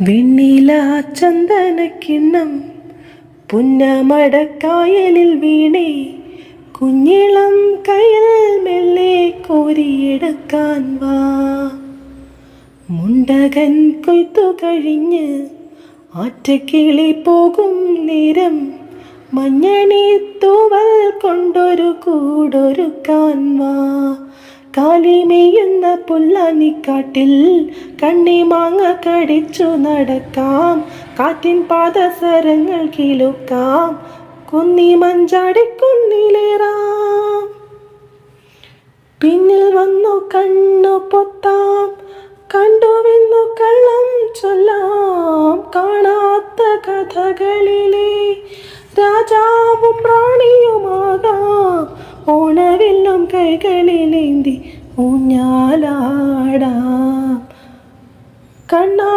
വെണ്ണില ചന്ദനക്കിണ്ണം പുന്നമടക്കായലിൽ വീണേ, കുഞ്ഞിളം കയ്യിൽ മെല്ലെ കോരിയെടുക്കാൻ വാ. മുണ്ടകൻ കൊയ്ത്തു കഴിഞ്ഞ് ആറ്റക്കിളി പോകും നേരം, മഞ്ഞണി തൂവൽ കൊണ്ടൊരു കൂടൊരുക്കാൻ വാ. കാലിമേയുന്ന പുല്ലാനിക്കാട്ടിൽ കണ്ണിമാങ്ങ കടിച്ചു നടക്കാം, കാറ്റിൻ പാദസരങ്ങൾ കിലുക്കാം, കുന്നി മഞ്ചാടിക്കുന്നിലേറാം. പിന്നിൽ വന്നു കണ്ണു പൊത്താം, കണ്ടുവെന്നു കള്ളം ചൊല്ലാം. കാണാത്ത കഥകളിലെ രാജാവും റാണിയുമാകാം, ഓണവില്ലും കൈകളിലേന്തി ഊഞ്ഞാലാടാം. കണ്ണാ